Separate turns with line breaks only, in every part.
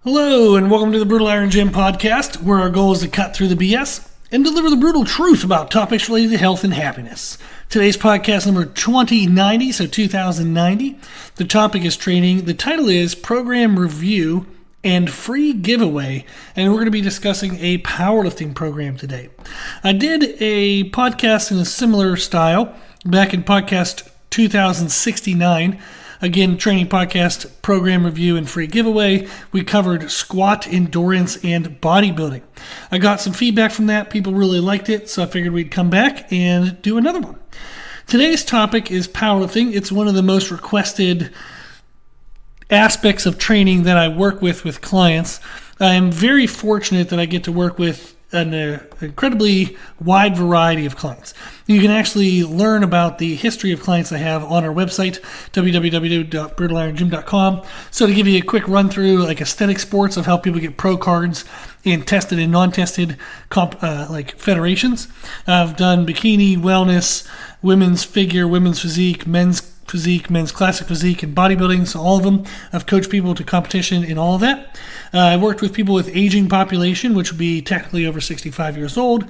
Hello, and welcome to the Brutal Iron Gym podcast, where our goal is to cut through the BS and deliver the brutal truth about topics related to health and happiness. Today's podcast number 2090, so 2090. The topic is training. The title is Program Review and Free Giveaway, and we're going to be discussing a powerlifting program today. I did a podcast in a similar style back in podcast 2069. Again, training podcast, program review, and free giveaway. We covered squat, endurance, and bodybuilding. I got some feedback from that. People really liked it, so I figured we'd come back and do another one. Today's topic is powerlifting. It's one of the most requested aspects of training that I work with clients. I am very fortunate that I get to work with an incredibly wide variety of clients. You can actually learn about the history of clients I have on our website, www.brutalirongym.com. So to give you a quick run through, like aesthetic sports, I've helped people get pro cards in tested and non-tested like federations. I've done bikini, wellness, women's figure, women's physique, men's classic physique, and bodybuilding, so all of them. I've coached people to competition in all of that. I worked with people with aging population, which would be technically over 65 years old,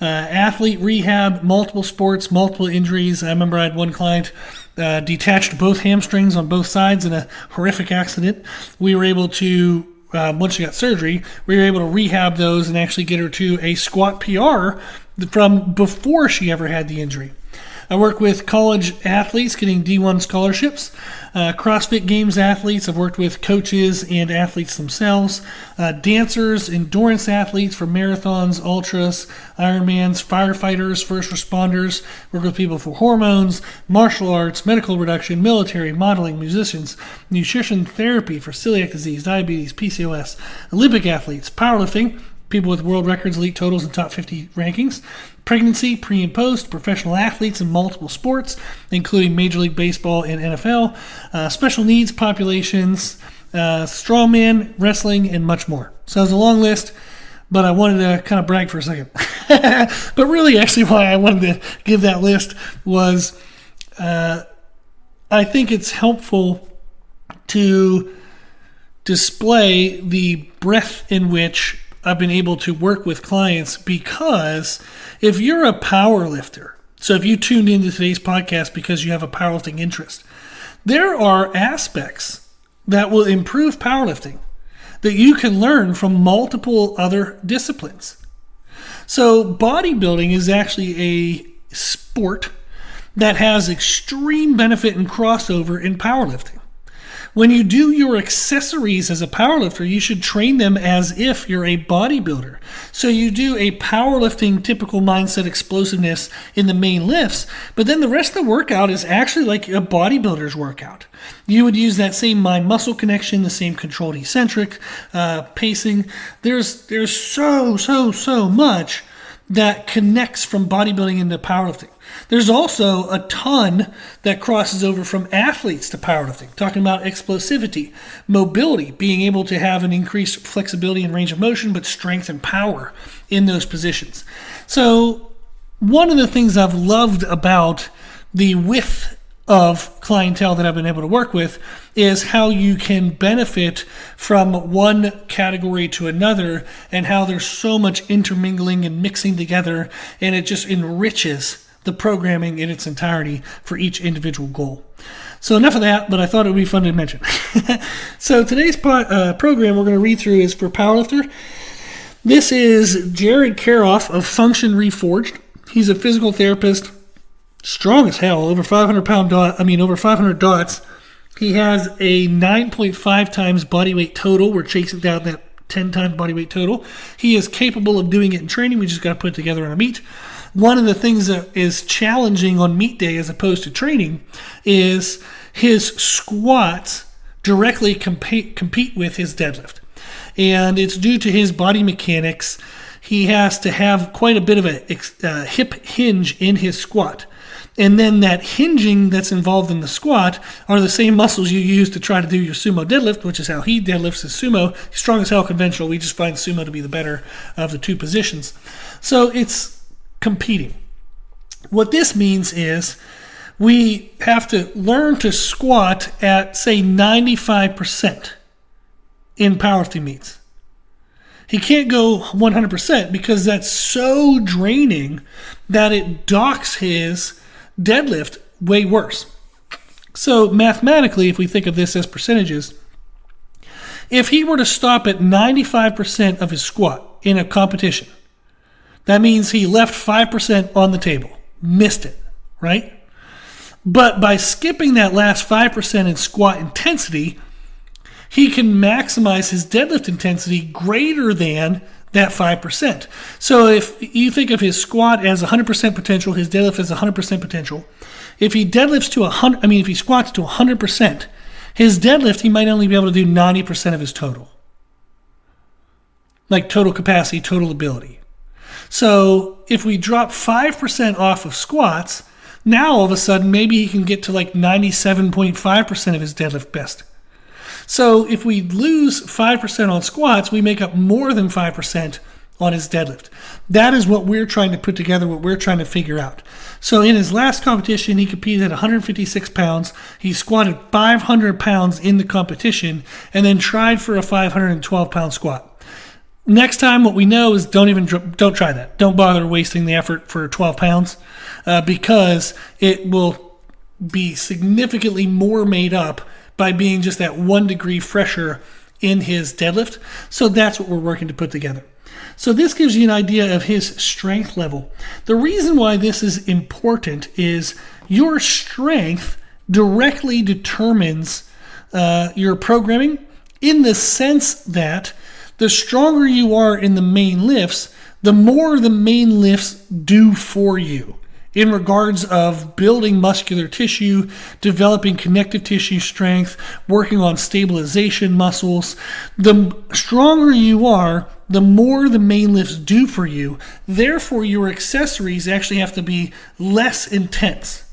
athlete rehab, multiple sports, multiple injuries. I remember I had one client detached both hamstrings on both sides in a horrific accident. We were able to, once she got surgery, we were able to rehab those and actually get her to a squat PR from before she ever had the injury. I work with college athletes getting D1 scholarships, CrossFit Games athletes. I've worked with coaches and athletes themselves, dancers, endurance athletes for marathons, ultras, Ironmans, firefighters, first responders. Work with people for hormones, martial arts, medical reduction, military, modeling, musicians, nutrition therapy for celiac disease, diabetes, PCOS, Olympic athletes, powerlifting, people with world records, elite totals, and top 50 rankings, pregnancy, pre and post, professional athletes in multiple sports, including Major League Baseball and NFL, special needs populations, strongman, wrestling, and much more. So it's a long list, but I wanted to kind of brag for a second. But really, actually, why I wanted to give that list was I think it's helpful to display the breadth in which I've been able to work with clients, because if you're a power lifter, so if you tuned into today's podcast because you have a powerlifting interest, there are aspects that will improve powerlifting that you can learn from multiple other disciplines. So bodybuilding is actually a sport that has extreme benefit and crossover in powerlifting. When you do your accessories as a powerlifter, you should train them as if you're a bodybuilder. So you do a powerlifting typical mindset explosiveness in the main lifts, but then the rest of the workout is actually like a bodybuilder's workout. You would use that same mind-muscle connection, the same controlled eccentric pacing. There's so much that connects from bodybuilding into powerlifting. There's also a ton that crosses over from athletes to powerlifting, talking about explosivity, mobility, being able to have an increased flexibility and range of motion, but strength and power in those positions. So one of the things I've loved about the width of clientele that I've been able to work with is how you can benefit from one category to another, and how there's so much intermingling and mixing together, and it just enriches the programming in its entirety for each individual goal. So enough of that, but I thought it would be fun to mention. So today's program we're going to read through is for powerlifter. This is Jared Karoff of Function Reforged. He's a physical therapist, strong as hell, over 500 dots. He has a 9.5 times body weight total. We're chasing down that 10 times body weight total. He is capable of doing it in training. We just got to put it together on a meet. One of the things that is challenging on meet day as opposed to training is his squats directly compete with his deadlift. And it's due to his body mechanics. He has to have quite a bit of a hip hinge in his squat. And then that hinging that's involved in the squat are the same muscles you use to try to do your sumo deadlift, which is how he deadlifts his sumo. He's strong as hell conventional. We just find sumo to be the better of the two positions. So it's competing. What this means is we have to learn to squat at, say, 95%. in powerlifting meets. He can't go 100% because that's so draining that it docks his deadlift way worse. So mathematically, if we think of this as percentages, if he were to stop at 95% of his squat in a competition, that means he left 5% on the table, missed it, right? But by skipping that last 5% in squat intensity, he can maximize his deadlift intensity greater than that 5%. So if you think of his squat as 100% potential, his deadlift as 100% potential, if he deadlifts to if he squats to 100%, his deadlift, he might only be able to do 90% of his total. Like total capacity, total ability. So if we drop 5% off of squats, now all of a sudden maybe he can get to like 97.5% of his deadlift best. So if we lose 5% on squats, we make up more than 5% on his deadlift. That is what we're trying to put together, what we're trying to figure out. So in his last competition, he competed at 156 pounds. He squatted 500 pounds in the competition and then tried for a 512-pound squat. Next time, what we know is don't try that. Don't bother wasting the effort for 12 pounds because it will be significantly more made up by being just that 1 degree fresher in his deadlift. So that's what we're working to put together. So this gives you an idea of his strength level. The reason why this is important is your strength directly determines your programming in the sense that the stronger you are in the main lifts, the more the main lifts do for you in regards of building muscular tissue, developing connective tissue strength, working on stabilization muscles. The stronger you are, the more the main lifts do for you. Therefore, your accessories actually have to be less intense.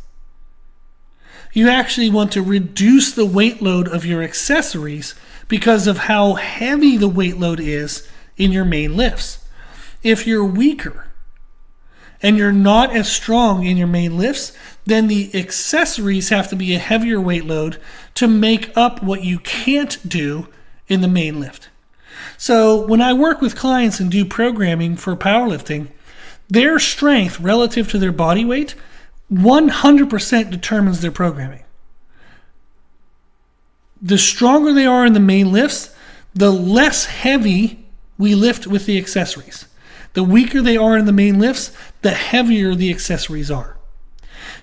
You actually want to reduce the weight load of your accessories because of how heavy the weight load is in your main lifts. If you're weaker, and you're not as strong in your main lifts, then the accessories have to be a heavier weight load to make up what you can't do in the main lift. So when I work with clients and do programming for powerlifting, their strength relative to their body weight 100% determines their programming. The stronger they are in the main lifts, the less heavy we lift with the accessories. The weaker they are in the main lifts, the heavier the accessories are.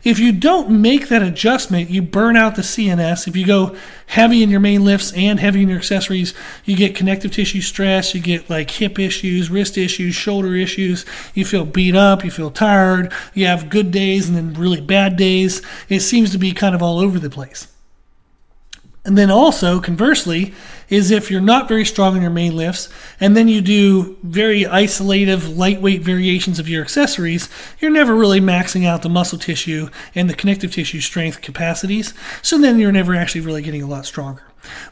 If you don't make that adjustment, you burn out the CNS. If you go heavy in your main lifts and heavy in your accessories, you get connective tissue stress, you get like hip issues, wrist issues, shoulder issues. You feel beat up, you feel tired, you have good days and then really bad days. It seems to be kind of all over the place. And then also, conversely, is if you're not very strong in your main lifts, and then you do very isolative, lightweight variations of your accessories, you're never really maxing out the muscle tissue and the connective tissue strength capacities, so then you're never actually really getting a lot stronger.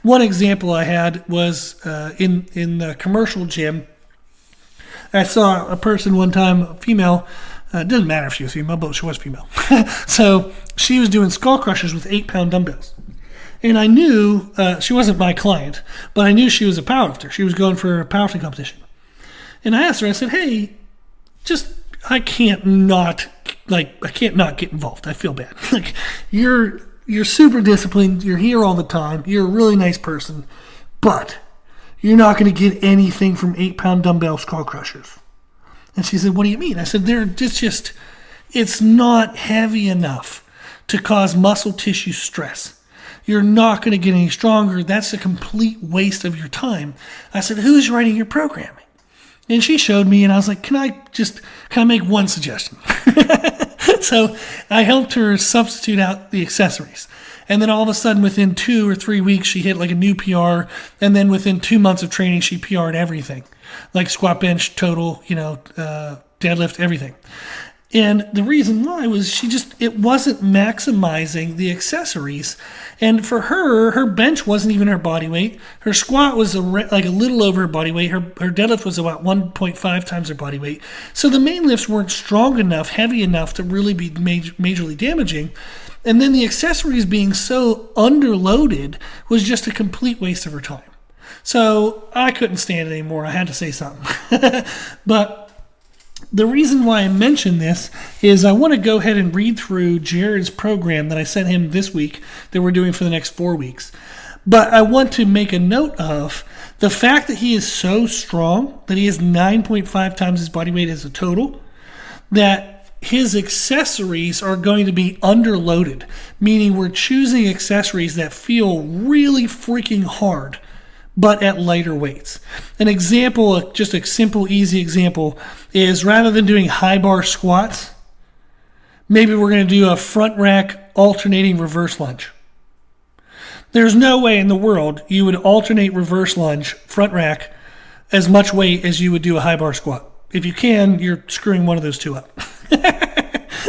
One example I had was in the commercial gym. I saw a person one time, a female, it doesn't matter if she was female, but she was female. So she was doing skull crushers with 8-pound dumbbells. And I knew, she wasn't my client, but I knew she was a powerlifter. She was going for a powerlifting competition. And I asked her, I said, hey, I can't not get involved. I feel bad. Like, you're super disciplined. You're here all the time. You're a really nice person, but you're not going to get anything from 8-pound dumbbell skull crushers. And she said, what do you mean? I said, it's not heavy enough to cause muscle tissue stress. You're not going to get any stronger. That's a complete waste of your time. I said, who's writing your programming? And she showed me, and I was like, can I make one suggestion? So I helped her substitute out the accessories. And then all of a sudden, within 2 or 3 weeks, she hit like a new PR. And then within 2 months of training, she PR'd everything. Like squat, bench, total, deadlift, everything. And the reason why was it wasn't maximizing the accessories. And for her bench wasn't even her body weight. Her squat was like a little over her body weight. Her deadlift was about 1.5 times her body weight. So the main lifts weren't strong enough, heavy enough to really be majorly damaging. And then the accessories being so underloaded was just a complete waste of her time. So I couldn't stand it anymore. I had to say something. But the reason why I mention this is I want to go ahead and read through Jared's program that I sent him this week that we're doing for the next 4 weeks. But I want to make a note of the fact that he is so strong, that he is 9.5 times his body weight as a total, that his accessories are going to be underloaded, meaning we're choosing accessories that feel really freaking hard, but at lighter weights. An example, just a simple, easy example, is rather than doing high bar squats, maybe we're going to do a front rack alternating reverse lunge. There's no way in the world you would alternate reverse lunge, front rack, as much weight as you would do a high bar squat. If you can, you're screwing one of those two up.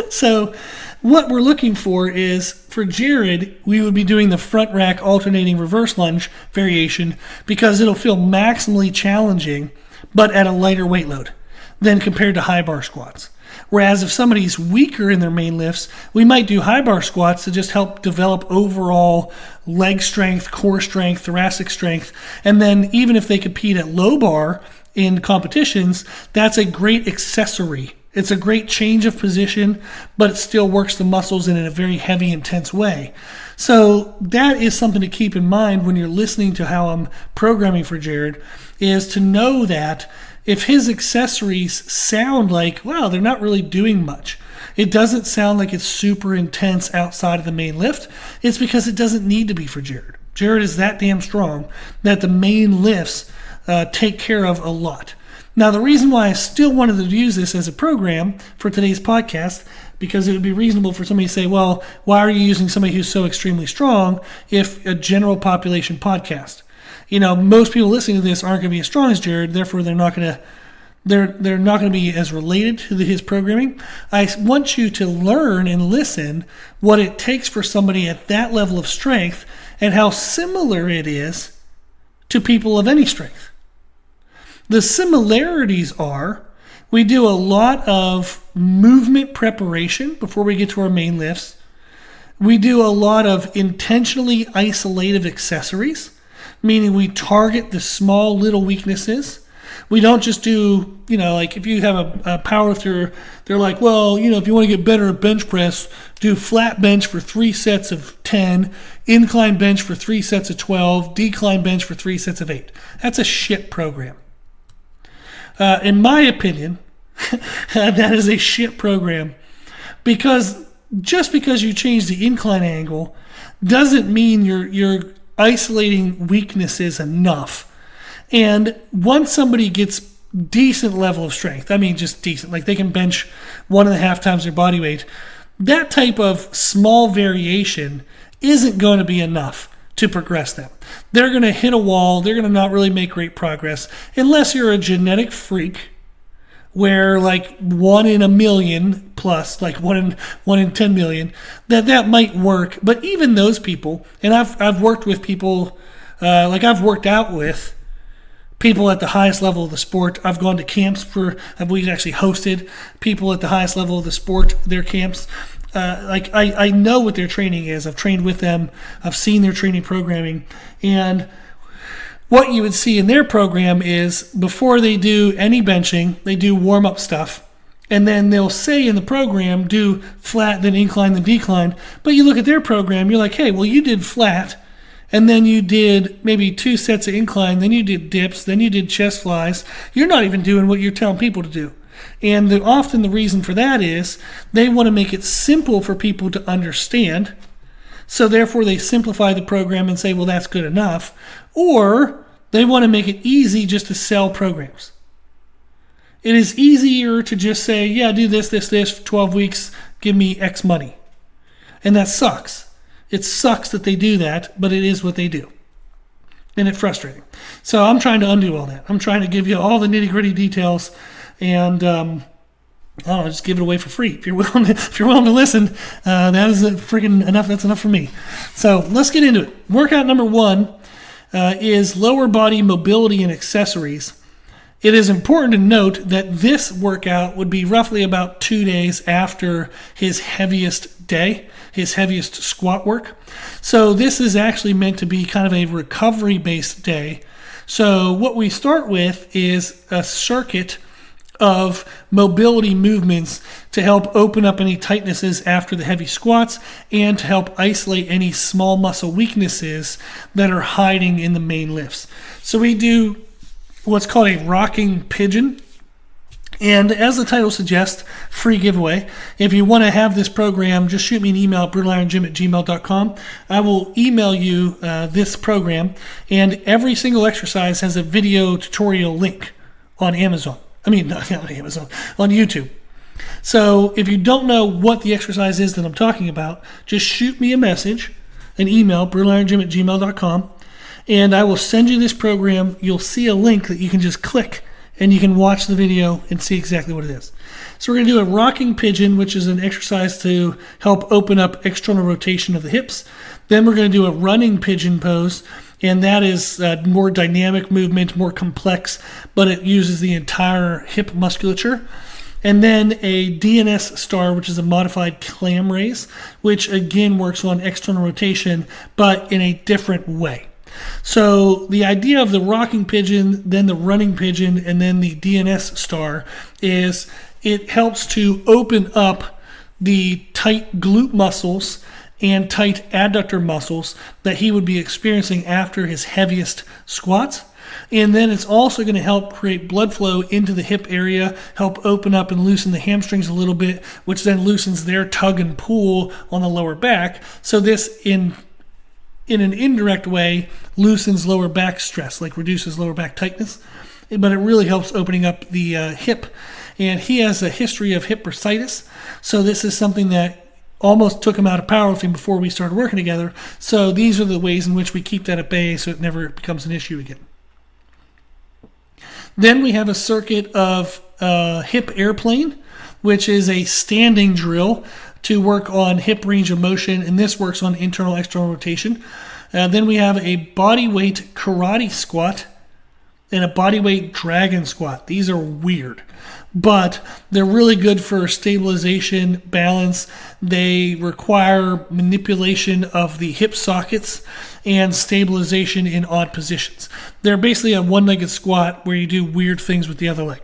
So what we're looking for is, for Jared, we would be doing the front rack alternating reverse lunge variation because it'll feel maximally challenging, but at a lighter weight load than compared to high bar squats. Whereas if somebody's weaker in their main lifts, we might do high bar squats to just help develop overall leg strength, core strength, thoracic strength. And then even if they compete at low bar in competitions, that's a great accessory. It's a great change of position, but it still works the muscles in a very heavy, intense way. So that is something to keep in mind when you're listening to how I'm programming for Jared, is to know that if his accessories sound like, wow, they're not really doing much, it doesn't sound like it's super intense outside of the main lift, it's because it doesn't need to be for Jared. Jared is that damn strong that the main lifts take care of a lot. Now, the reason why I still wanted to use this as a program for today's podcast, because it would be reasonable for somebody to say, well, why are you using somebody who's so extremely strong if a general population podcast? You know, most people listening to this aren't going to be as strong as Jared, therefore they're not going to be as related to his programming. I want you to learn and listen what it takes for somebody at that level of strength and how similar it is to people of any strength. The similarities are we do a lot of movement preparation before we get to our main lifts. We do a lot of intentionally isolative accessories, meaning we target the small little weaknesses. We don't just do, like if you have a powerlifter, they're like, well, if you want to get better at bench press, do flat bench for 3 sets of 10, incline bench for 3 sets of 12, decline bench for 3 sets of 8. That's a shit program. In my opinion, that is a shit program, because just because you change the incline angle doesn't mean you're isolating weaknesses enough. And once somebody gets decent level of strength, I mean just decent, like they can bench 1.5 times their body weight, that type of small variation isn't going to be enough to progress them. They're going to hit a wall. They're going to not really make great progress unless you're a genetic freak where like 1 in a million plus, like 1 in 10 million, that might work. But even those people, and I've worked with people, I've worked out with people at the highest level of the sport. I've gone to camps we've actually hosted people at the highest level of the sport, their camps. I know what their training is. I've trained with them. I've seen their training programming. And what you would see in their program is before they do any benching, they do warm-up stuff. And then they'll say in the program, do flat, then incline, then decline. But you look at their program, you're like, hey, well, you did flat. And then you did maybe 2 sets of incline. Then you did dips. Then you did chest flies. You're not even doing what you're telling people to do. And often the reason for that is they want to make it simple for people to understand. So therefore they simplify the program and say, well, that's good enough. Or they want to make it easy just to sell programs. It is easier to just say, yeah, do this for 12 weeks, give me X money. And that sucks. It sucks that they do that, but it is what they do. And it's frustrating. So I'm trying to undo all that. I'm trying to give you all the nitty-gritty details. And I don't know, just give it away for free. If you're willing to listen, that is freaking enough. That's enough for me. So let's get into it. Workout number 1 is lower body mobility and accessories. It is important to note that this workout would be roughly about 2 days after his heaviest day, his heaviest squat work. So this is actually meant to be kind of a recovery-based day. So what we start with is a circuit of mobility movements to help open up any tightnesses after the heavy squats and to help isolate any small muscle weaknesses that are hiding in the main lifts. So we do what's called a rocking pigeon. And as the title suggests, free giveaway. If you want to have this program, just shoot me an email at brutalirongym@gmail.com. I will email you this program, and every single exercise has a video tutorial link on Amazon. Not on Amazon, on YouTube. So if you don't know what the exercise is that I'm talking about, just shoot me a message, an email, brutalirongym@gmail.com, and I will send you this program. You'll see a link that you can just click, and you can watch the video and see exactly what it is. So we're going to do a rocking pigeon, which is an exercise to help open up external rotation of the hips. Then we're going to do a running pigeon pose, and that is more dynamic movement, more complex, but it uses the entire hip musculature. And then a DNS star, which is a modified clam raise, which again works on external rotation, but in a different way. So the idea of the rocking pigeon, then the running pigeon, and then the DNS star is it helps to open up the tight glute muscles and tight adductor muscles that he would be experiencing after his heaviest squats. And then it's also going to help create blood flow into the hip area, help open up and loosen the hamstrings a little bit, which then loosens their tug and pull on the lower back. So this, in an indirect way, loosens lower back stress, like reduces lower back tightness. But it really helps opening up the hip. And he has a history of hip bursitis. So this is something that almost took him out of powerlifting before we started working together. So these are the ways in which we keep that at bay so it never becomes an issue again. Then we have a circuit of hip airplane, which is a standing drill to work on hip range of motion, and this works on internal external rotation. Then we have a body weight karate squat and a body weight dragon squat. These are weird, but they're really good for stabilization, balance. They require manipulation of the hip sockets and stabilization in odd positions. They're basically a one-legged squat where you do weird things with the other leg.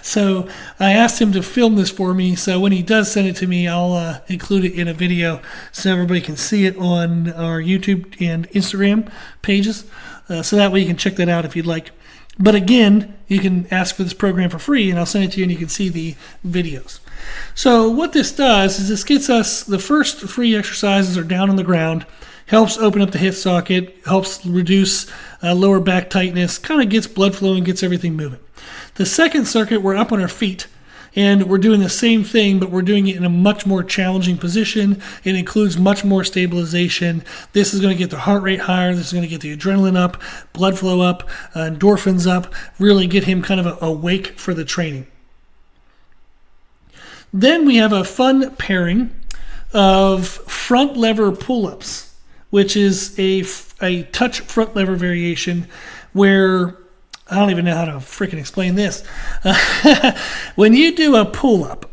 So I asked him to film this for me, so when he does send it to me, I'll include it in a video so everybody can see it on our YouTube and Instagram pages, so that way you can check that out if you'd like. But again, you can ask for this program for free, and I'll send it to you and you can see the videos. So what this does is this gets us, the first three exercises are down on the ground, helps open up the hip socket, helps reduce lower back tightness, kind of gets blood flow and gets everything moving. The second circuit, we're up on our feet, and we're doing the same thing, but we're doing it in a much more challenging position. It includes much more stabilization. This is going to get the heart rate higher. This is going to get the adrenaline up, blood flow up, endorphins up, really get him kind of awake for the training. Then we have a fun pairing of front lever pull-ups, which is a touch front lever variation where I don't even know how to freaking explain this. When you do a pull-up,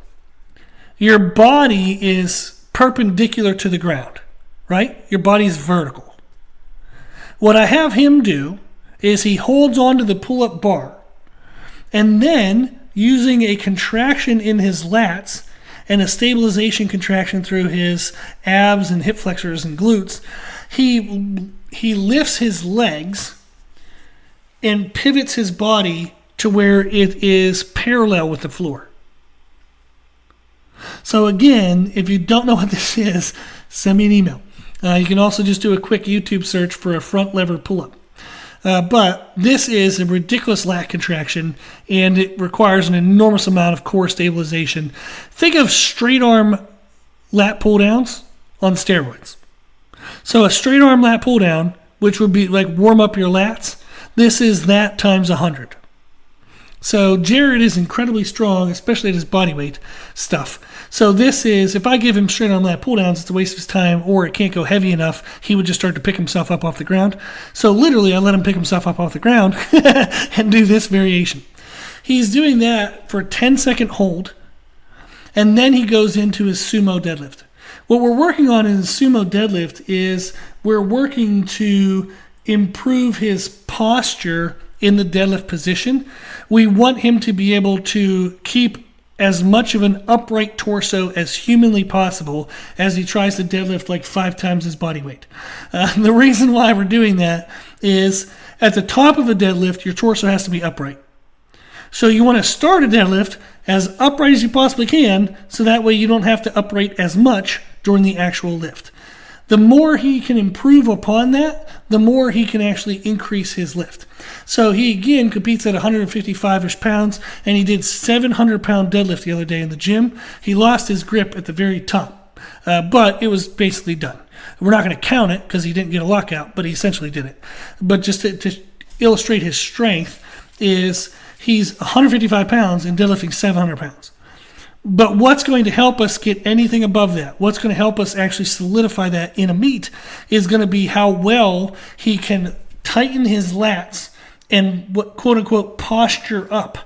your body is perpendicular to the ground, right? Your body's vertical. What I have him do is he holds onto the pull-up bar, and then using a contraction in his lats and a stabilization contraction through his abs and hip flexors and glutes, he lifts his legs and pivots his body to where it is parallel with the floor. So again, if you don't know what this is, send me an email. You can also just do a quick YouTube search for a front lever pull-up. But this is a ridiculous lat contraction, and it requires an enormous amount of core stabilization. Think of straight arm lat pull downs on steroids. So a straight arm lat pull down, which would be like warm up your lats, this is that times 100. So Jared is incredibly strong, especially at his body weight stuff. So this is, if I give him straight arm lat pull downs, it's a waste of his time, or it can't go heavy enough, he would just start to pick himself up off the ground. So literally I let him pick himself up off the ground and do this variation. He's doing that for a 10-second hold, and then he goes into his sumo deadlift. What we're working on in the sumo deadlift is we're working to improve his posture in the deadlift position. We want him to be able to keep as much of an upright torso as humanly possible as he tries to deadlift like 5 times his body weight. The reason why we're doing that is at the top of a deadlift, your torso has to be upright. So you want to start a deadlift as upright as you possibly can, so that way you don't have to upright as much during the actual lift. The more he can improve upon that, the more he can actually increase his lift. So he again competes at 155-ish pounds, and he did 700-pound deadlift the other day in the gym. He lost his grip at the very top, but it was basically done. We're not going to count it because he didn't get a lockout, but he essentially did it. But just to illustrate his strength is he's 155 pounds and deadlifting 700 pounds. But what's going to help us get anything above that, what's going to help us actually solidify that in a meet, is going to be how well he can tighten his lats and what quote-unquote posture up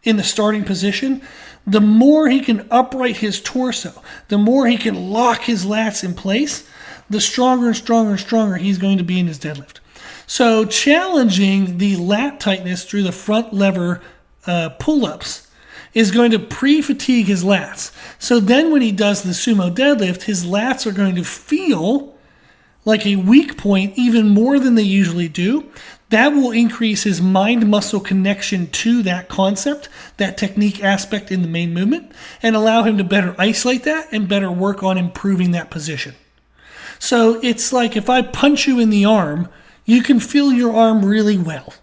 in the starting position. The more he can upright his torso, the more he can lock his lats in place, the stronger and stronger and stronger he's going to be in his deadlift. So challenging the lat tightness through the front lever pull-ups is going to pre-fatigue his lats. So then when he does the sumo deadlift, his lats are going to feel like a weak point even more than they usually do. That will increase his mind-muscle connection to that concept, that technique aspect in the main movement, and allow him to better isolate that and better work on improving that position. So it's like if I punch you in the arm, you can feel your arm really well.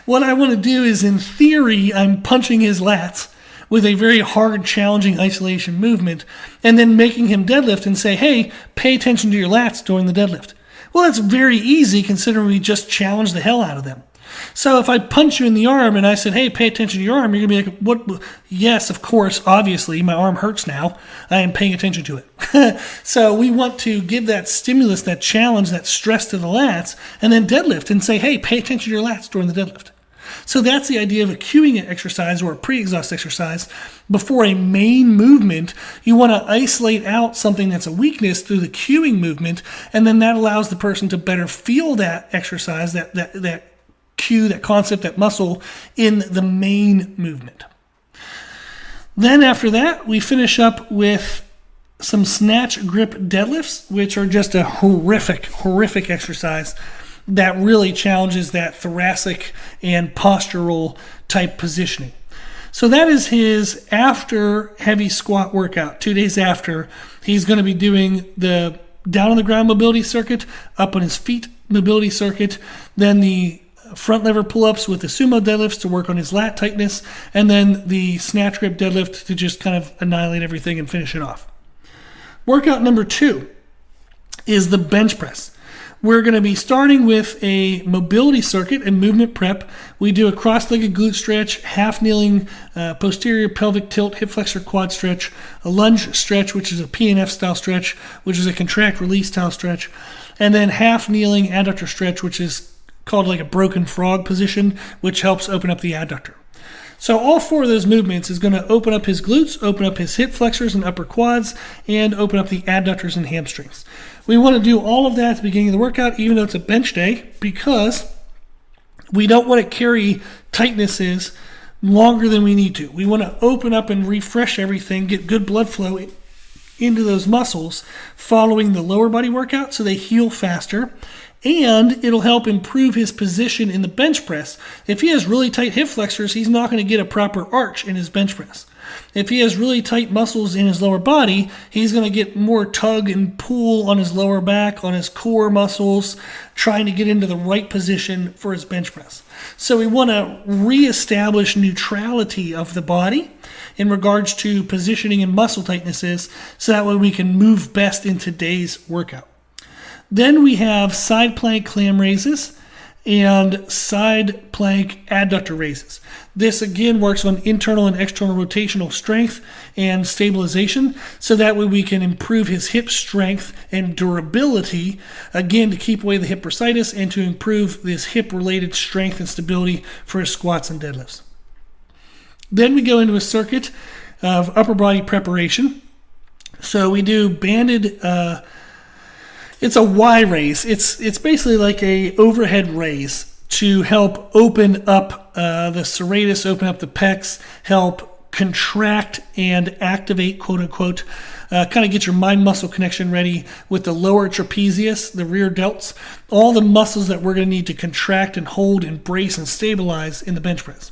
What I want to do is, in theory, I'm punching his lats with a very hard, challenging isolation movement, and then making him deadlift and say, hey, pay attention to your lats during the deadlift. Well, that's very easy considering we just challenged the hell out of them. So if I punch you in the arm and I said, hey, pay attention to your arm, you're going to be like, what? Yes, of course, obviously, my arm hurts now. I am paying attention to it. So we want to give that stimulus, that challenge, that stress to the lats, and then deadlift and say, hey, pay attention to your lats during the deadlift. So that's the idea of a cueing exercise or a pre-exhaust exercise. Before a main movement, you want to isolate out something that's a weakness through the cueing movement, and then that allows the person to better feel that exercise, that cue, that concept, that muscle in the main movement. Then after that, we finish up with some snatch grip deadlifts, which are just a horrific exercise that really challenges that thoracic and postural type positioning. So that is his after heavy squat workout. 2 days after, he's going to be doing the down on the ground mobility circuit, up on his feet mobility circuit, then the front lever pull-ups with the sumo deadlifts to work on his lat tightness, and then the snatch grip deadlift to just kind of annihilate everything and finish it off. Workout number 2 is the bench press. We're going to be starting with a mobility circuit and movement prep. We do a cross-legged glute stretch, half kneeling, posterior pelvic tilt, hip flexor quad stretch, a lunge stretch, which is a PNF style stretch, which is a contract release style stretch, and then half kneeling adductor stretch, which is called like a broken frog position, which helps open up the adductor. So all 4 of those movements is going to open up his glutes, open up his hip flexors and upper quads, and open up the adductors and hamstrings. We want to do all of that at the beginning of the workout, even though it's a bench day, because we don't want to carry tightnesses longer than we need to. We want to open up and refresh everything, get good blood flow into those muscles following the lower body workout so they heal faster. And it'll help improve his position in the bench press. If he has really tight hip flexors, he's not going to get a proper arch in his bench press. If he has really tight muscles in his lower body, he's going to get more tug and pull on his lower back, on his core muscles, trying to get into the right position for his bench press. So we want to reestablish neutrality of the body in regards to positioning and muscle tightnesses, so that way we can move best in today's workout. Then we have side plank clam raises and side plank adductor raises. This again works on internal and external rotational strength and stabilization, so that way we can improve his hip strength and durability, again to keep away the hip bursitis and to improve this hip related strength and stability for his squats and deadlifts. Then we go into a circuit of upper body preparation. So we do banded It's a Y raise. It's basically like a overhead raise to help open up the serratus, open up the pecs, help contract and activate, quote unquote, kind of get your mind muscle connection ready with the lower trapezius, the rear delts, all the muscles that we're going to need to contract and hold and brace and stabilize in the bench press.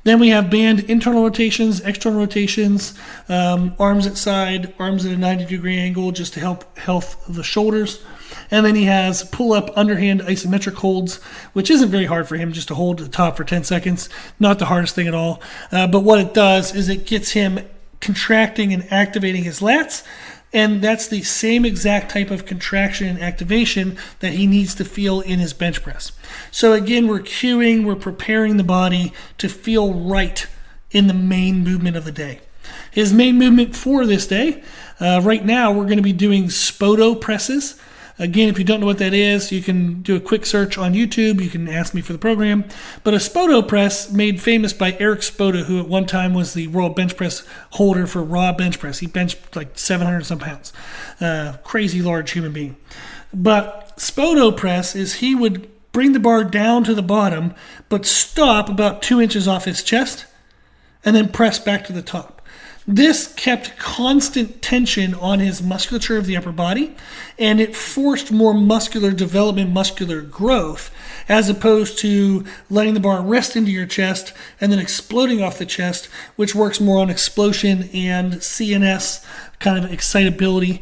Then we have band internal rotations, external rotations, arms at side, arms at a 90-degree angle just to help health of the shoulders. And then he has pull-up underhand isometric holds, which isn't very hard for him, just to hold at the top for 10 seconds. Not the hardest thing at all. But what it does is it gets him contracting and activating his lats, and that's the same exact type of contraction and activation that he needs to feel in his bench press. So again, we're preparing the body to feel right in the main movement of the day. His main movement for this day, right now we're going to be doing Spoto presses. Again, if you don't know what that is, you can do a quick search on YouTube. You can ask me for the program. But a Spoto press made famous by Eric Spoto, who at one time was the world bench press holder for raw bench press. He benched like 700 some pounds. Crazy large human being. But Spoto press is he would bring the bar down to the bottom, but stop about 2 inches off his chest, and then press back to the top. This kept constant tension on his musculature of the upper body, and it forced more muscular development, muscular growth, as opposed to letting the bar rest into your chest and then exploding off the chest, which works more on explosion and CNS kind of excitability,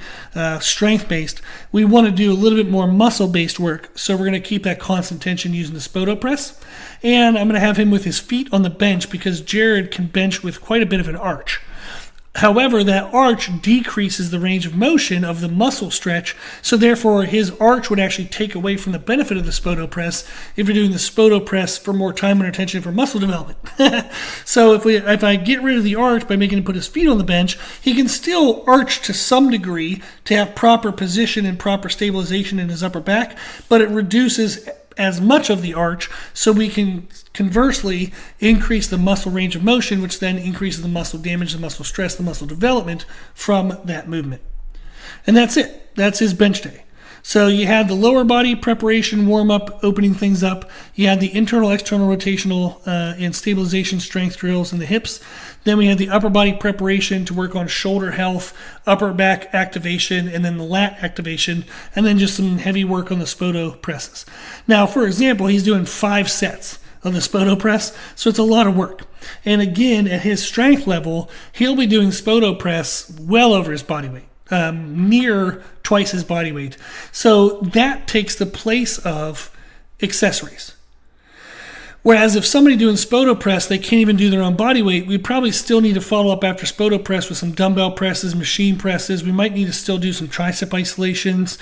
strength-based. We want to do a little bit more muscle-based work, so we're going to keep that constant tension using the Spoto press. And I'm going to have him with his feet on the bench because Jared can bench with quite a bit of an arch. However, that arch decreases the range of motion of the muscle stretch, so therefore his arch would actually take away from the benefit of the Spoto press if you're doing the Spoto press for more time and attention for muscle development. So if I get rid of the arch by making him put his feet on the bench, he can still arch to some degree to have proper position and proper stabilization in his upper back, but it reduces as much of the arch, so we can conversely increase the muscle range of motion, which then increases the muscle damage, the muscle stress, the muscle development from that movement. And that's it. That's his bench day. So you had the lower body preparation, warm up, opening things up. You had the internal, external rotational and stabilization strength drills in the hips. Then we had the upper body preparation to work on shoulder health, upper back activation, and then the lat activation, and then just some heavy work on the Spoto presses. Now, for example, he's doing 5 sets of the Spoto press, so it's a lot of work. And again, at his strength level, he'll be doing Spoto press well over his body weight. Near twice his body weight. So that takes the place of accessories. Whereas if somebody doing Spoto press, they can't even do their own body weight, we probably still need to follow up after Spoto press with some dumbbell presses, machine presses. We might need to still do some tricep isolations.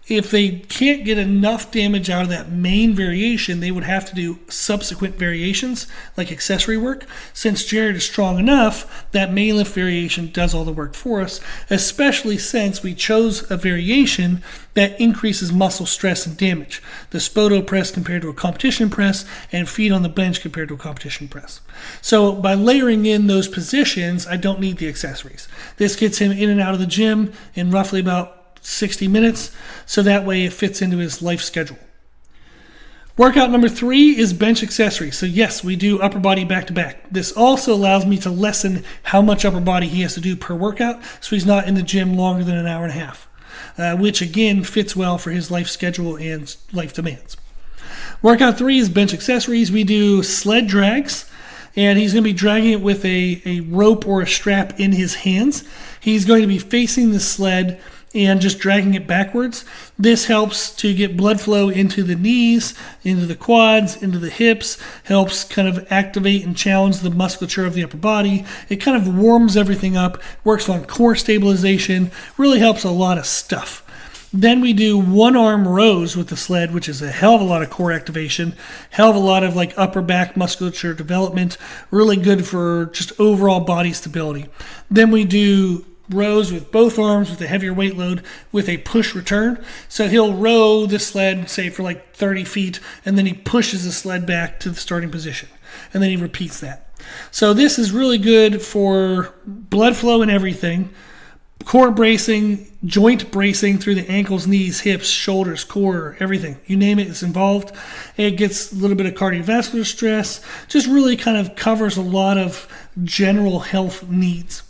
If they can't get enough damage out of that main variation, they would have to do subsequent variations like accessory work. Since Jared is strong enough, that main lift variation does all the work for us, especially since we chose a variation that increases muscle stress and damage. The Spoto press compared to a competition press, and feet on the bench compared to a competition press. So by layering in those positions, I don't need the accessories. This gets him in and out of the gym in roughly about 60 minutes, so that way it fits into his life schedule. Workout number 3 is bench accessories. So yes, we do upper body back to back. This also allows me to lessen how much upper body he has to do per workout, so he's not in the gym longer than an hour and a half, which again fits well for his life schedule and life demands. Workout 3 is bench accessories. We do sled drags, and he's going to be dragging it with a rope or a strap in his hands. He's going to be facing the sled and just dragging it backwards. This helps to get blood flow into the knees, into the quads, into the hips, helps kind of activate and challenge the musculature of the upper body. It kind of warms everything up, works on core stabilization, really helps a lot of stuff. Then we do one arm rows with the sled, which is a hell of a lot of core activation, hell of a lot of like upper back musculature development, really good for just overall body stability. Then we do rows with both arms with a heavier weight load with a push return. So he'll row the sled, say for like 30 feet, and then he pushes the sled back to the starting position. And then he repeats that. So this is really good for blood flow and everything. core bracing, joint bracing through the ankles, knees, hips, shoulders, core, everything. You name it, it's involved. It gets a little bit of cardiovascular stress, just really kind of covers a lot of general health needs,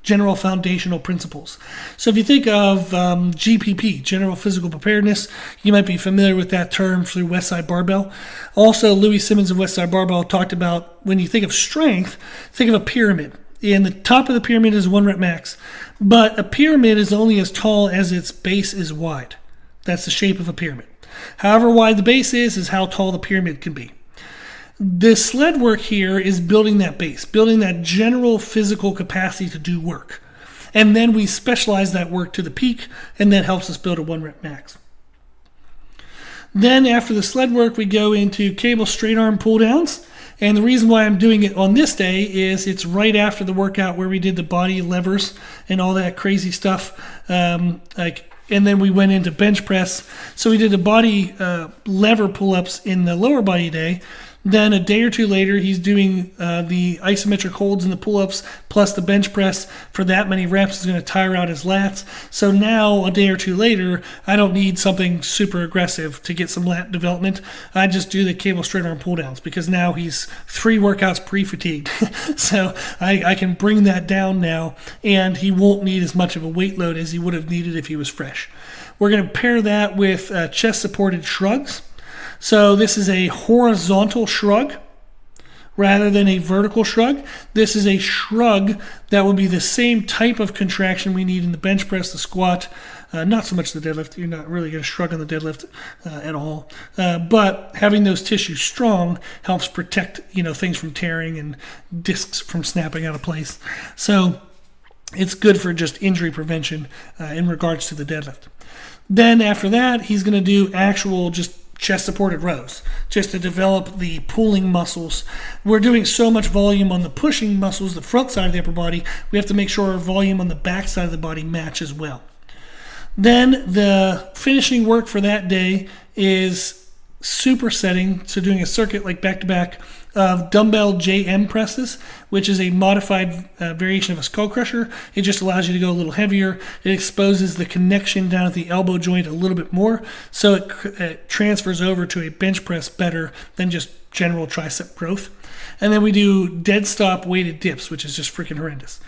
general foundational principles. So if you think of GPP, General Physical Preparedness, you might be familiar with that term through Westside Barbell. Also, Louis Simmons of Westside Barbell talked about when you think of strength, think of a pyramid. And the top of the pyramid is 1 rep max, but a pyramid is only as tall as its base is wide. That's the shape of a pyramid. However wide the base is how tall the pyramid can be. The sled work here is building that base, building that general physical capacity to do work. And then we specialize that work to the peak, and that helps us build a 1 rep max. Then after the sled work, we go into cable straight arm pull downs. And the reason why I'm doing it on this day is it's right after the workout where we did the body levers and all that crazy stuff. And then we went into bench press. So we did the body lever pull-ups in the lower body day. Then a day or two later, he's doing the isometric holds and the pull-ups plus the bench press for that many reps. Is going to tire out his lats. So now, a day or two later, I don't need something super aggressive to get some lat development. I just do the cable straight arm pull-downs because now he's 3 workouts pre-fatigued. So I can bring that down now, and he won't need as much of a weight load as he would have needed if he was fresh. We're going to pair that with chest-supported shrugs. So this is a horizontal shrug rather than a vertical shrug. This is a shrug that will be the same type of contraction we need in the bench press, the squat, not so much the deadlift. You're not really going to shrug on the deadlift at all. But having those tissues strong helps protect things from tearing and discs from snapping out of place. So it's good for just injury prevention in regards to the deadlift. Then after that, he's going to do actual just chest-supported rows, just to develop the pulling muscles. We're doing so much volume on the pushing muscles, the front side of the upper body, we have to make sure our volume on the back side of the body matches well. Then the finishing work for that day is supersetting, so doing a circuit like back-to-back of dumbbell JM presses, which is a modified variation of a skull crusher. It just allows you to go a little heavier. It exposes the connection down at the elbow joint a little bit more, so it transfers over to a bench press better than just general tricep growth. And then we do dead stop weighted dips, which is just freaking horrendous.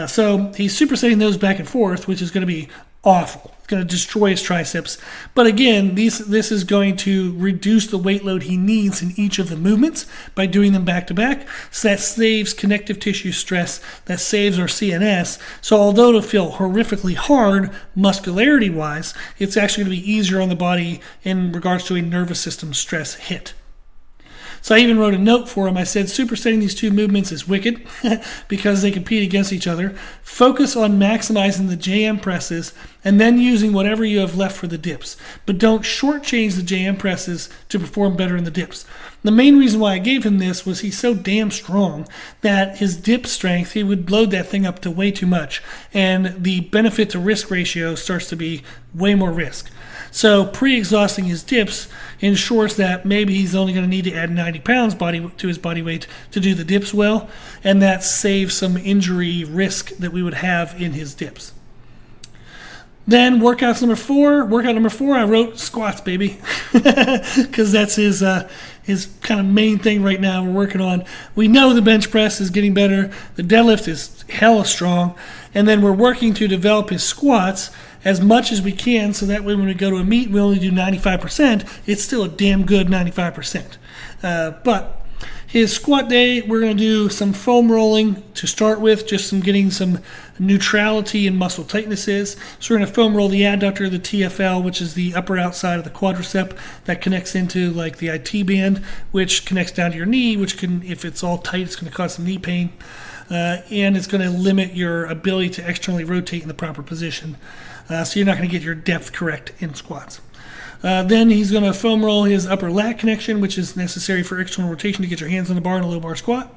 So he's supersetting those back and forth, which is going to be awful. It's going to destroy his triceps. But again, this is going to reduce the weight load he needs in each of the movements by doing them back to back. So that saves connective tissue stress, that saves our CNS. So although it'll feel horrifically hard muscularity wise, it's actually going to be easier on the body in regards to a nervous system stress hit. So I even wrote a note for him. I said, supersetting these 2 movements is wicked because they compete against each other. Focus on maximizing the JM presses and then using whatever you have left for the dips. But don't shortchange the JM presses to perform better in the dips. The main reason why I gave him this was he's so damn strong that his dip strength, he would load that thing up to way too much. And the benefit to risk ratio starts to be way more risk. So pre-exhausting his dips ensures that maybe he's only going to need to add 90 pounds to his body weight to do the dips well, and that saves some injury risk that we would have in his dips. Then workout number four, I wrote squats, baby, because that's his kind of main thing right now we're working on. We know the bench press is getting better. The deadlift is hella strong. And then we're working to develop his squats as much as we can so that way when we go to a meet, we only do 95%. It's still a damn good 95%. But his squat day, we're going to do some foam rolling to start with, just getting some neutrality in muscle tightnesses. So we're going to foam roll the adductor, the TFL, which is the upper outside of the quadricep that connects into like the IT band, which connects down to your knee, which can, if it's all tight, it's going to cause some knee pain. And it's going to limit your ability to externally rotate in the proper position. So you're not going to get your depth correct in squats. Then he's going to foam roll his upper lat connection, which is necessary for external rotation to get your hands on the bar in a low bar squat.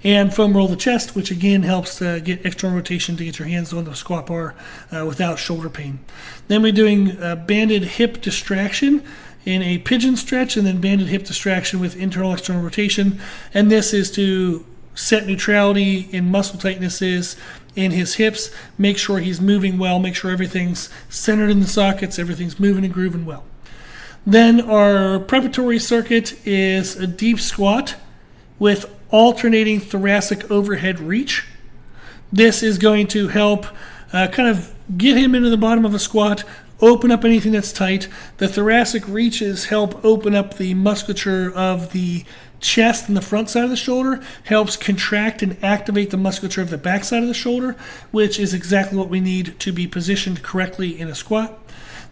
And foam roll the chest, which again helps to get external rotation to get your hands on the squat bar without shoulder pain. Then we're doing banded hip distraction in a pigeon stretch, and then banded hip distraction with internal external rotation. And this is to set neutrality in muscle tightnesses in his hips, make sure he's moving well, make sure everything's centered in the sockets, everything's moving and grooving well. Then our preparatory circuit is a deep squat with alternating thoracic overhead reach. This is going to help kind of get him into the bottom of a squat, open up anything that's tight. The thoracic reaches help open up the musculature of the chest and the front side of the shoulder, helps contract and activate the musculature of the back side of the shoulder, which is exactly what we need to be positioned correctly in a squat.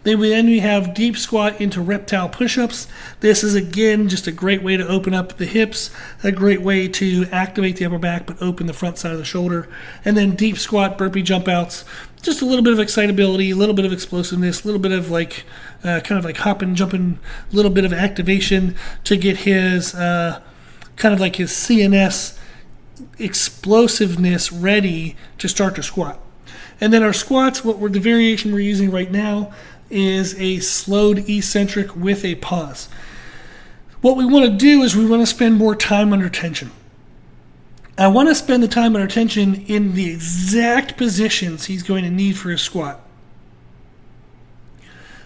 Then we have deep squat into reptile push-ups. This is, again, just a great way to open up the hips, a great way to activate the upper back but open the front side of the shoulder. And then deep squat burpee jump outs, just a little bit of excitability, a little bit of explosiveness, a little bit of kind of like hopping, jumping, a little bit of activation to get his kind of like his CNS explosiveness ready to start to squat. And then our squats, the variation we're using right now is a slowed eccentric with a pause. What we want to do is we want to spend more time under tension. I want to spend the time under tension in the exact positions he's going to need for his squat.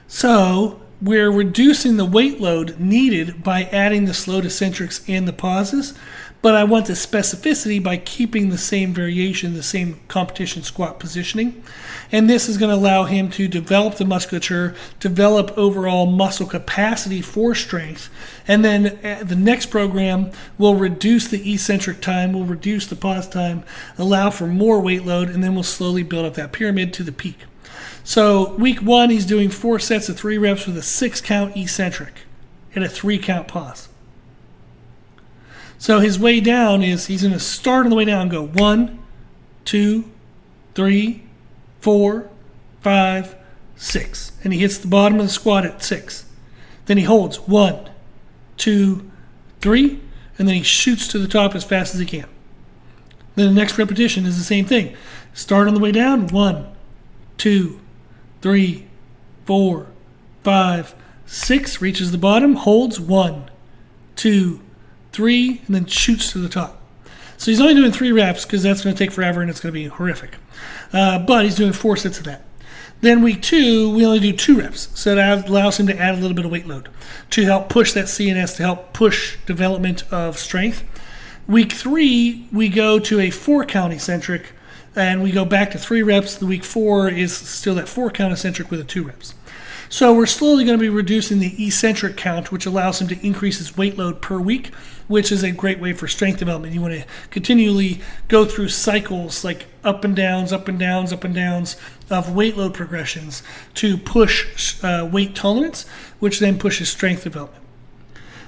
So we're reducing the weight load needed by adding the slowed eccentrics and the pauses, but I want the specificity by keeping the same variation, the same competition squat positioning. And this is going to allow him to develop the musculature, develop overall muscle capacity for strength. And then the next program will reduce the eccentric time, will reduce the pause time, allow for more weight load, and then we'll slowly build up that pyramid to the peak. So week 1, he's doing 4 sets of 3 reps with a 6-count eccentric and a 3-count pause. So his way down is he's going to start on the way down and go 1, 2, 3, 4, 5, 6. And he hits the bottom of the squat at 6. Then he holds 1, 2, 3, and then he shoots to the top as fast as he can. Then the next repetition is the same thing. Start on the way down, 1, 2, 3, 4, 5, 6. Reaches the bottom, holds 1, 2, 3, and then shoots to the top. So he's only doing 3 reps because that's going to take forever and it's going to be horrific. But he's doing 4 sets of that. Then week 2, we only do 2 reps. So that allows him to add a little bit of weight load to help push that CNS, to help push development of strength. Week 3, we go to a 4-count eccentric, and we go back to 3 reps. The week 4 is still that 4-count eccentric with a 2 reps. So we're slowly going to be reducing the eccentric count, which allows him to increase his weight load per week, which is a great way for strength development. You want to continually go through cycles like up and downs, up and downs, up and downs of weight load progressions to push weight tolerance, which then pushes strength development.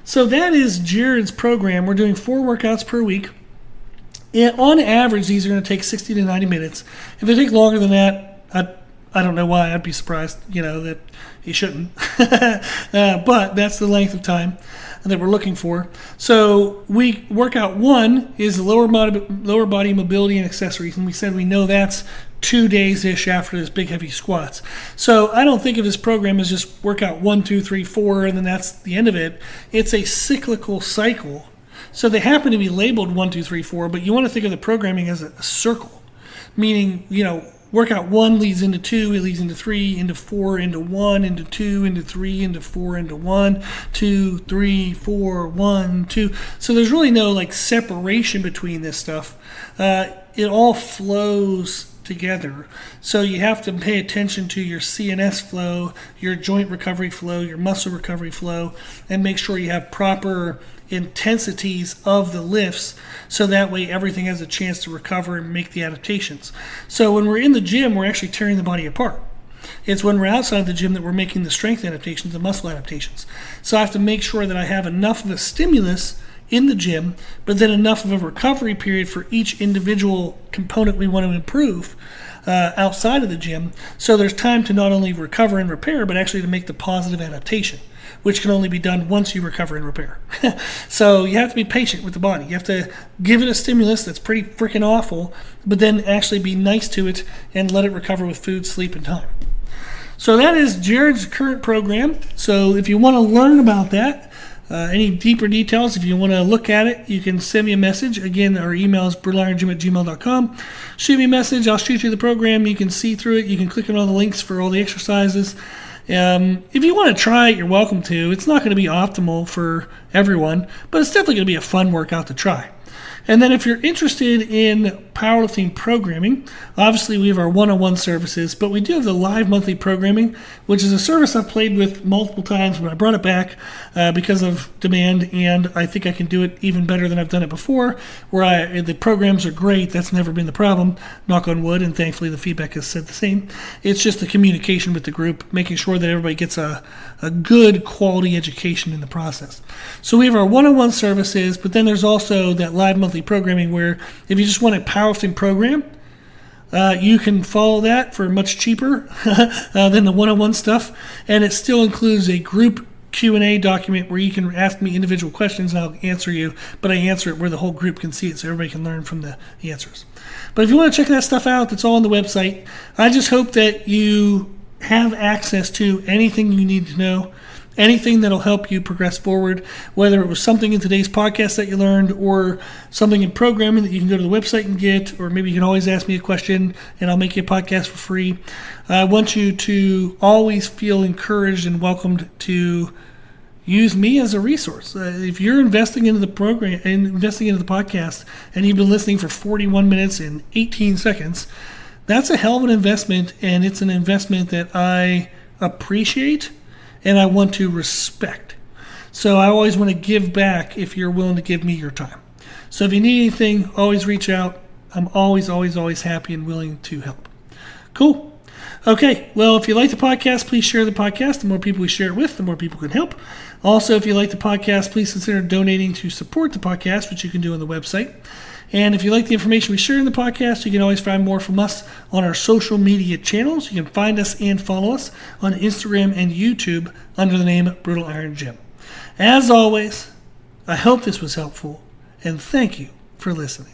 So that is Jared's program. We're doing 4 workouts per week. And on average, these are going to take 60 to 90 minutes. If they take longer than that, I don't know why. I'd be surprised, that he shouldn't. But that's the length of time that we're looking for. So workout 1 is the lower body mobility and accessories, and we said we know that's 2 days-ish after this big heavy squats. So I don't think of this program as just workout 1, 2, 3, 4, and then that's the end of it. It's a cyclical cycle. So they happen to be labeled 1, 2, 3, 4, but you want to think of the programming as a circle, meaning, workout 1 leads into 2, it leads into 3, into 4, into 1, into 2, into 3, into 4, into 1, 2, 3, 4, 1, 2. So there's really no separation between this stuff. It all flows together. So you have to pay attention to your CNS flow, your joint recovery flow, your muscle recovery flow, and make sure you have proper intensities of the lifts so that way everything has a chance to recover and make the adaptations. So when we're in the gym, we're actually tearing the body apart. It's when we're outside the gym that we're making the strength adaptations, the muscle adaptations. So I have to make sure that I have enough of a stimulus in the gym, but then enough of a recovery period for each individual component we want to improve outside of the gym. So there's time to not only recover and repair, but actually to make the positive adaptation, which can only be done once you recover and repair. So you have to be patient with the body. You have to give it a stimulus that's pretty freaking awful, but then actually be nice to it and let it recover with food, sleep, and time. So that is Jared's current program. So if you want to learn about that, Any deeper details, if you want to look at it, you can send me a message. Again, our email is brutalirongym@gmail.com. Shoot me a message. I'll shoot you the program. You can see through it. You can click on all the links for all the exercises. If you want to try it, you're welcome to. It's not going to be optimal for everyone, but it's definitely going to be a fun workout to try. And then if you're interested in powerlifting programming, obviously we have our one-on-one services, but we do have the live monthly programming, which is a service I've played with multiple times, but I brought it back because of demand, and I think I can do it even better than I've done it before, where the programs are great. That's never been the problem, knock on wood, and thankfully the feedback has said the same. It's just the communication with the group, making sure that everybody gets a good quality education in the process. So we have our one-on-one services, but then there's also that live monthly programming where if you just want a powerlifting program, you can follow that for much cheaper than the one-on-one stuff, and it still includes a group Q&A document where you can ask me individual questions and I'll answer you, but I answer it where the whole group can see it so everybody can learn from the answers. But if you want to check that stuff out, that's all on the website. I just hope that you have access to anything you need to know, anything that'll help you progress forward, whether it was something in today's podcast that you learned or something in programming that you can go to the website and get, or maybe you can always ask me a question and I'll make you a podcast for free. I want you to always feel encouraged and welcomed to use me as a resource. If you're investing into the program and investing into the podcast and you've been listening for 41 minutes and 18 seconds, that's a hell of an investment, and it's an investment that I appreciate and I want to respect. So I always want to give back if you're willing to give me your time. So if you need anything, always reach out. I'm always happy and willing to help. Cool. Okay, well, if you like the podcast, please share the podcast. The more people we share it with, the more people can help. Also, if you like the podcast, please consider donating to support the podcast, which you can do on the website. And if you like the information we share in the podcast, you can always find more from us on our social media channels. You can find us and follow us on Instagram and YouTube under the name Brutal Iron Gym. As always, I hope this was helpful, and thank you for listening.